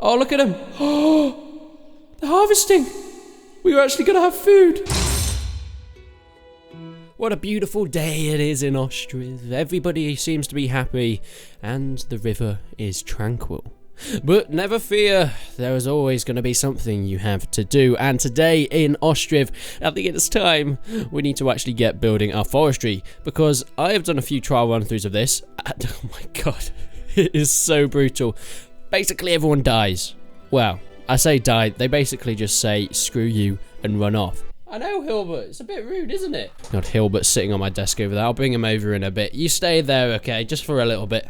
Oh, look at them. Oh, they're harvesting. We were actually going to have food. What a beautiful day it is in Ostriv. Everybody seems to be happy, and the river is tranquil. But never fear, there is always going to be something you have to do, and today in Ostriv, I think it's time we need to actually get building our forestry, because I have done a few trial run-throughs of this, and oh my god, it is so brutal. Basically everyone dies. Well, I say die, they basically just say screw you and run off. I know, Hilbert, it's a bit rude, isn't it? God, Hilbert's sitting on my desk over there, I'll bring him over in a bit. You stay there, okay, just for a little bit.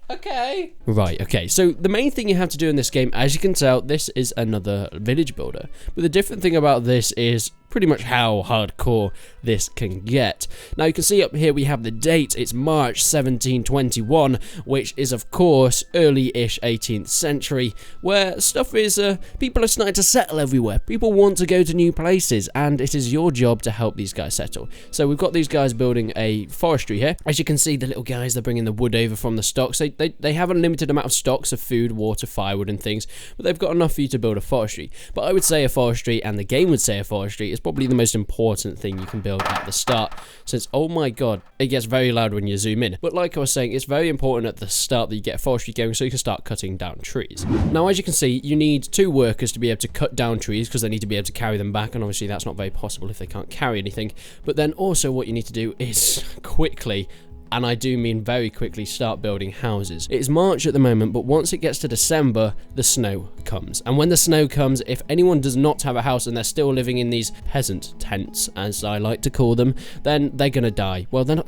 Okay. Right, okay, so the main thing you have to do in this game, as you can tell, this is another village builder. But the different thing about this is pretty much how hardcore this can get. Now you can see up here we have the date, it's March 1721, which is of course early-ish 18th century, where stuff is, people are starting to settle everywhere. People want to go to new places, and it is your job to help these guys settle. So we've got these guys building a forestry here. As you can see, the little guys, they're bringing the wood over from the stocks. They have a limited amount of stocks of food, water, firewood and things, but they've got enough for you to build a forestry. But I would say a forestry, and the game would say a forestry, is probably the most important thing you can build at the start, since oh my god, it gets very loud when you zoom in. But like I was saying, it's very important at the start that you get a forestry going so you can start cutting down trees. Now as you can see, you need 2 workers to be able to cut down trees because they need to be able to carry them back, and obviously that's not very possible if they can't carry anything. But then also what you need to do is quickly, and I do mean very quickly, start building houses. It is March at the moment, but once it gets to December, the snow comes. And when the snow comes, if anyone does not have a house and they're still living in these peasant tents, as I like to call them, then they're gonna die. Well, then,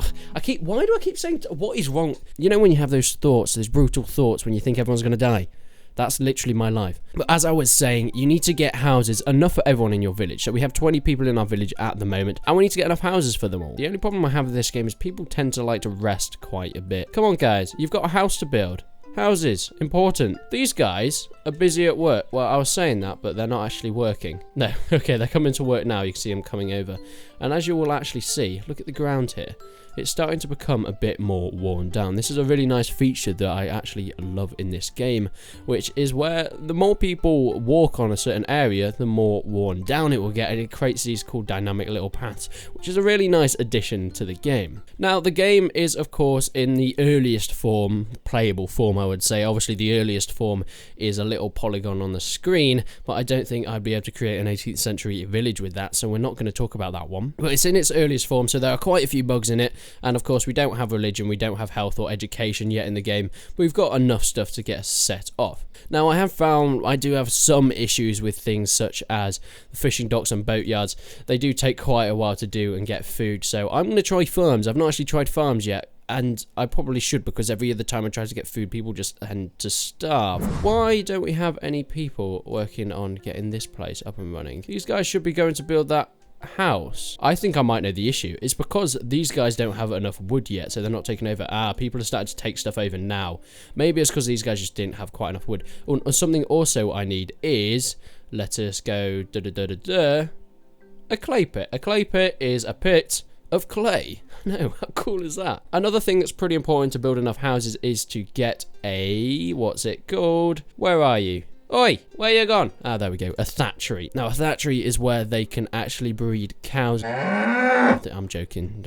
why do I keep saying, what is wrong? You know when you have those thoughts, those brutal thoughts when you think everyone's gonna die? That's literally my life. But as I was saying, you need to get houses, enough for everyone in your village. So we have 20 people in our village at the moment, and we need to get enough houses for them all. The only problem I have with this game is people tend to like to rest quite a bit. Come on guys, you've got a house to build. Houses, important. These guys are busy at work. Well, I was saying that, but they're not actually working. No, okay, they're coming to work now. You can see them coming over. And as you will actually see, look at the ground here. It's starting to become a bit more worn down. This is a really nice feature that I actually love in this game, which is where the more people walk on a certain area, the more worn down it will get, and it creates these cool dynamic little paths, which is a really nice addition to the game. Now, the game is, of course, in the earliest form, playable form, I would say. Obviously, the earliest form is a little polygon on the screen, but I don't think I'd be able to create an 18th century village with that, so we're not going to talk about that one. But it's in its earliest form, so there are quite a few bugs in it. And of course we don't have religion, we don't have health or education yet in the game, but we've got enough stuff to get us set off. Now I have found I do have some issues with things such as fishing docks and boatyards. They do take quite a while to do and get food, so I'm going to try farms. I've not actually tried farms yet, and I probably should, because every other time I try to get food, people just tend to starve. Why don't we have any people working on getting this place up and running? These guys should be going to build that house. I think I might know the issue. It's because these guys don't have enough wood yet, so they're not taking over. People are starting to take stuff over now. Maybe it's because these guys just didn't have quite enough wood. Or something also I need is, let us go, a clay pit. A clay pit is a pit of clay. No, how cool is that? Another thing that's pretty important to build enough houses is to get a, what's it called? Where are you? Oi, where you gone? Ah, there we go, a thatchery. Now, a thatchery is where they can actually breed cows. I'm joking.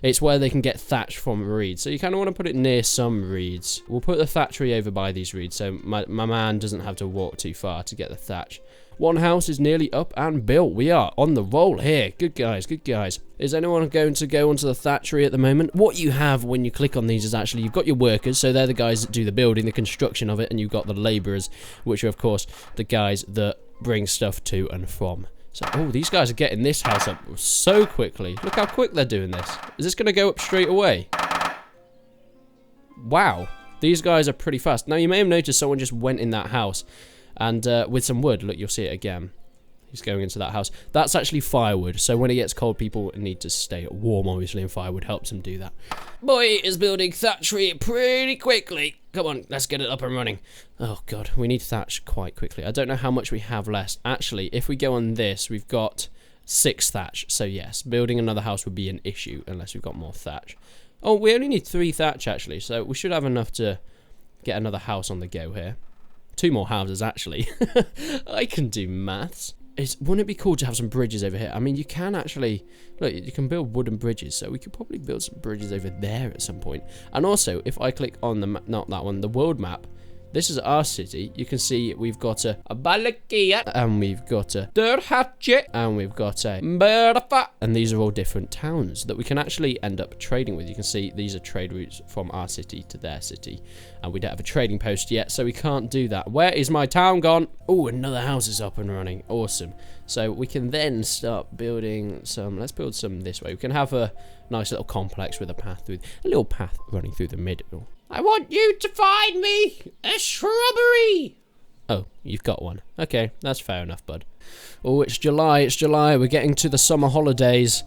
It's where they can get thatch from reeds. So you kind of want to put it near some reeds. We'll put the thatchery over by these reeds, so my man doesn't have to walk too far to get the thatch. One house is nearly up and built. We are on the roll here. Good guys, good guys. Is anyone going to go onto the thatchery at the moment? What you have when you click on these is actually, you've got your workers, so they're the guys that do the building, the construction of it, and you've got the labourers, which are, of course, the guys that bring stuff to and from. So, oh, these guys are getting this house up so quickly. Look how quick they're doing this. Is this going to go up straight away? Wow. These guys are pretty fast. Now, you may have noticed someone just went in that house. And with some wood, look, you'll see it again. He's going into that house. That's actually firewood, so when it gets cold, people need to stay warm, obviously, and firewood helps them do that. Boy is building thatchery pretty quickly. Come on, let's get it up and running. Oh, God, we need thatch quite quickly. I don't know how much we have left. Actually, if we go on this, we've got 6 thatch. So, yes, building another house would be an issue unless we've got more thatch. Oh, we only need 3 thatch, actually, so we should have enough to get another house on the go here. 2 more houses, actually. I can do maths. Wouldn't it be cool to have some bridges over here? I mean, you can actually... Look, you can build wooden bridges, so we could probably build some bridges over there at some point. And also, if I click on the... Not that one, the world map... This is our city. You can see we've got a Balakia, and we've got a Durhatchet, and we've got a Murdafa. And these are all different towns that we can actually end up trading with. You can see these are trade routes from our city to their city. And we don't have a trading post yet, so we can't do that. Where is my town gone? Oh, another house is up and running. Awesome. So we can then start building some... Let's build some this way. We can have a nice little complex with a path through... A little path running through the middle. I want you to find me a shrubbery. Oh, you've got one. Okay, that's fair enough, bud. Oh, it's July, it's July. We're getting to the summer holidays.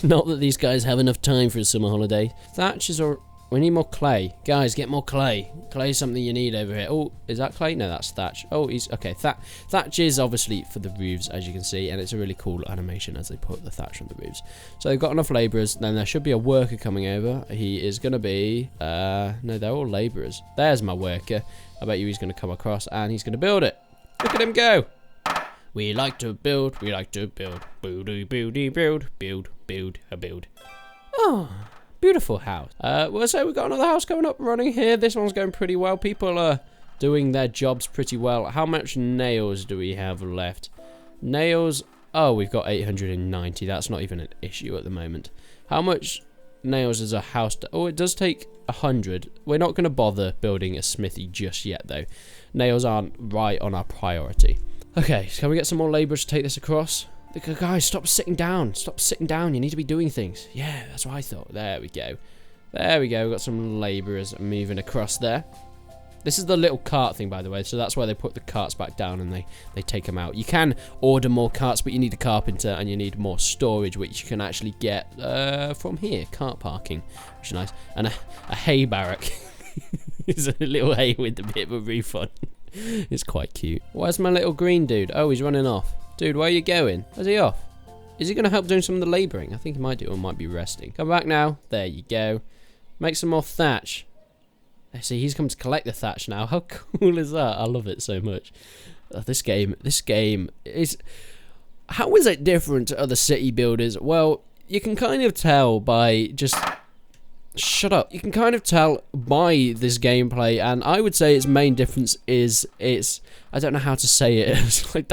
Not that these guys have enough time for a summer holiday. Thatch is all... We need more clay. Guys, get more clay. Clay is something you need over here. Oh, is that clay? No, that's thatch. Oh, he's... Okay, thatch is obviously for the roofs, as you can see, and it's a really cool animation as they put the thatch on the roofs. So they've got enough labourers. Then there should be a worker coming over. He is going to be... No, they're all labourers. There's my worker. I bet you he's going to come across, and he's going to build it. Look at him go. We like to build. We like to build. Buildy, buildy, build. Build, build, a build. Oh... Beautiful house. Well, so we've got another house coming up running here. This one's going pretty well. People are doing their jobs pretty well. How much nails do we have left? Nails. Oh, we've got 890. That's not even an issue at the moment. How much nails is a house? Oh, it does take 100. We're not going to bother building a smithy just yet, though. Nails aren't right on our priority. Okay, so can we get some more labourers to take this across? Guys, stop sitting down. Stop sitting down. You need to be doing things. Yeah, that's what I thought. There we go. There we go. We've got some labourers moving across there. This is the little cart thing, by the way. So that's why they put the carts back down and they take them out. You can order more carts, but you need a carpenter and you need more storage, which you can actually get from here. Cart parking, which is nice. And a hay barrack. It's a little hay with a bit of a roof on. It's quite cute. Where's my little green dude? Oh, he's running off. Dude, where are you going? Where's he off? Is he going to help doing some of the labouring? I think he might do, or might be resting. Come back now. There you go. Make some more thatch. I see, he's come to collect the thatch now. How cool is that? I love it so much. This game is... How is it different to other city builders? Well, you can kind of tell by just... Shut up. You can kind of tell by this gameplay, and I would say its main difference is it's... I don't know how to say it. It's like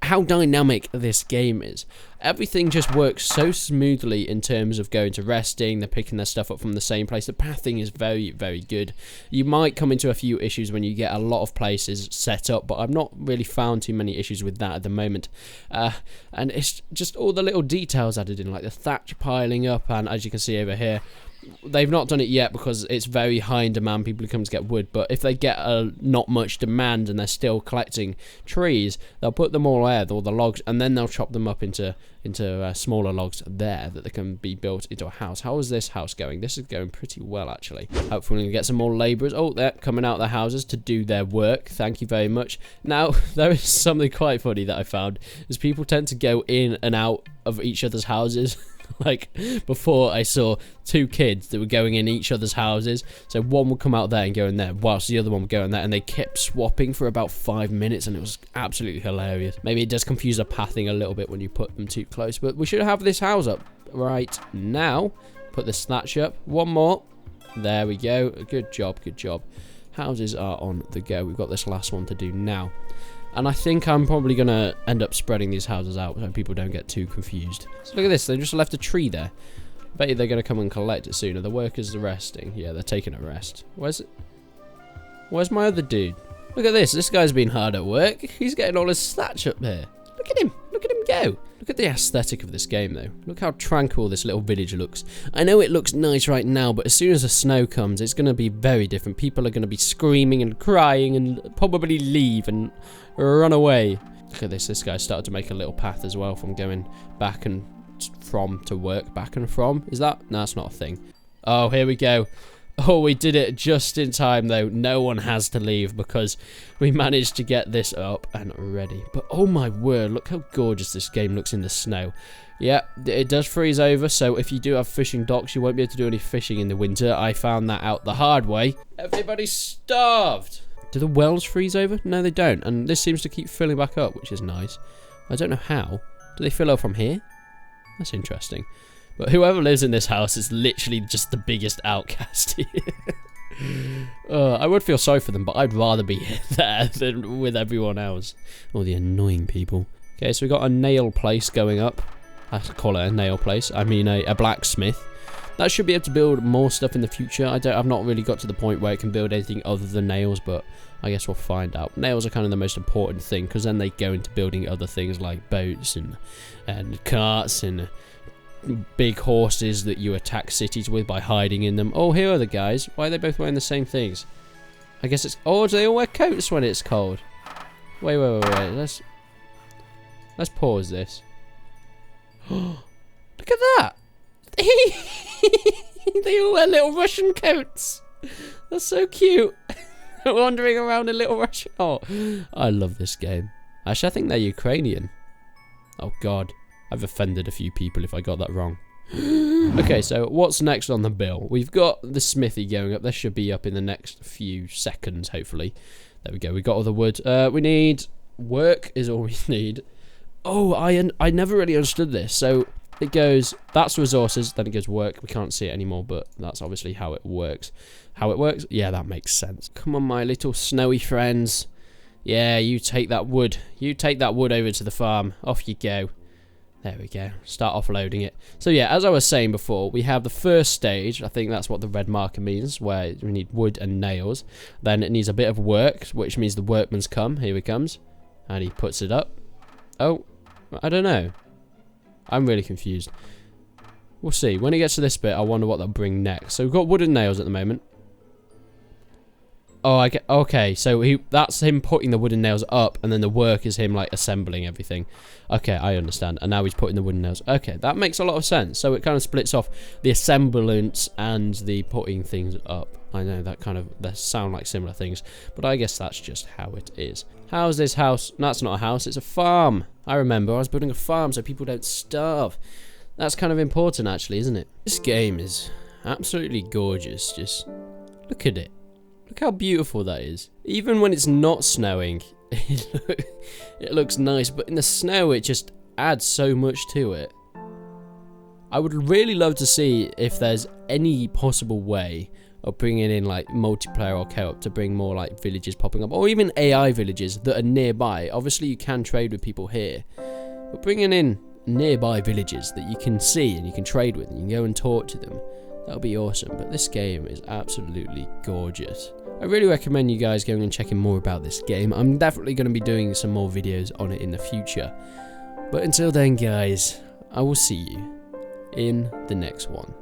how dynamic this game is. Everything just works so smoothly in terms of going to resting, they're picking their stuff up from the same place. The pathing is very, very good. You might come into a few issues when you get a lot of places set up, but I've not really found too many issues with that at the moment. And it's just all the little details added in, like the thatch piling up, and as you can see over here, they've not done it yet because it's very high in demand. People come to get wood, but if they get not much demand and they're still collecting trees, they'll put them all there, all the logs, and then they'll chop them up into smaller logs there that they can be built into a house. How is this house going? This is going pretty well, actually. Hopefully we can get some more labourers. Oh, they're coming out of their houses to do their work. Thank you very much. Now, there is something quite funny that I found, is people tend to go in and out of each other's houses. Like, before I saw 2 kids that were going in each other's houses. So one would come out there and go in there, whilst the other one would go in there, and they kept swapping for about 5 minutes, and it was absolutely hilarious. Maybe it does confuse the pathing a little bit when you put them too close, but we should have this house up right now. Put the thatch up. One more. There we go. Good job, good job. Houses are on the go. We've got this last one to do now. And I think I'm probably going to end up spreading these houses out so people don't get too confused. So look at this. They just left a tree there. I bet you they're going to come and collect it sooner. The workers are resting. Yeah, they're taking a rest. Where's my other dude? Look at this. This guy's been hard at work. He's getting all his thatch up here. Look at him. Look at him go. Look at the aesthetic of this game, though. Look how tranquil this little village looks. I know it looks nice right now, but as soon as the snow comes, it's going to be very different. People are going to be screaming and crying and probably leave and run away. Look at this. This guy started to make a little path as well from going back and from to work. Back and from. Is that? No, that's not a thing. Oh, here we go. Oh, we did it just in time, though. No one has to leave because we managed to get this up and ready. But oh my word, look how gorgeous this game looks in the snow. Yeah, it does freeze over, so if you do have fishing docks, you won't be able to do any fishing in the winter. I found that out the hard way. Everybody's starved. Do the wells freeze over? No, they don't. And this seems to keep filling back up, which is nice. I don't know how. Do they fill up from here? That's interesting. But whoever lives in this house is literally just the biggest outcast here. I would feel sorry for them, but I'd rather be there than with everyone else. All the annoying people. Okay, so we got a nail place going up. I have to call it a nail place. I mean a blacksmith. That should be able to build more stuff in the future. I've not really got to the point where it can build anything other than nails, but I guess we'll find out. Nails are kind of the most important thing, because then they go into building other things like boats and carts and big horses that you attack cities with by hiding in them. Oh, here are the guys. Why are they both wearing the same things? I guess it's... Oh, do they all wear coats when it's cold? Wait. Let's pause this. Look at that! They all wear little Russian coats. That's so cute. Wandering around in little Russian... Oh, I love this game. Actually, I think they're Ukrainian. Oh, God. I've offended a few people if I got that wrong. Okay, so what's next on the bill? We've got the smithy going up. This should be up in the next few seconds, hopefully. There we go. We got all the wood. We need... Work is all we need. Oh, I never really understood this. So it goes... That's resources, then it goes work. We can't see it anymore, but that's obviously how it works. How it works? Yeah, that makes sense. Come on, my little snowy friends. Yeah, you take that wood. You take that wood over to the farm. Off you go. There we go. Start offloading it. So yeah, as I was saying before, we have the first stage. I think that's what the red marker means, where we need wood and nails. Then it needs a bit of work, which means the workman's come. Here he comes. And he puts it up. Oh, I don't know. I'm really confused. We'll see. When it gets to this bit, I wonder what they'll bring next. So we've got wood and nails at the moment. Oh, okay, so that's him putting the wooden nails up, and then the work is him, like, assembling everything. Okay, I understand. And now he's putting the wooden nails. Okay, that makes a lot of sense. So it kind of splits off the assemblance and the putting things up. I know they sound like similar things, but I guess that's just how it is. How's this house? No, that's not a house, it's a farm. I remember I was building a farm so people don't starve. That's kind of important, actually, isn't it? This game is absolutely gorgeous. Just look at it. Look how beautiful that is. Even when it's not snowing, it looks nice, but in the snow it just adds so much to it. I would really love to see if there's any possible way of bringing in like multiplayer or co-op to bring more like villages popping up, or even AI villages that are nearby. Obviously you can trade with people here, but bringing in nearby villages that you can see and you can trade with and you can go and talk to them, that would be awesome. But this game is absolutely gorgeous. I really recommend you guys going and checking more about this game. I'm definitely going to be doing some more videos on it in the future. But until then, guys, I will see you in the next one.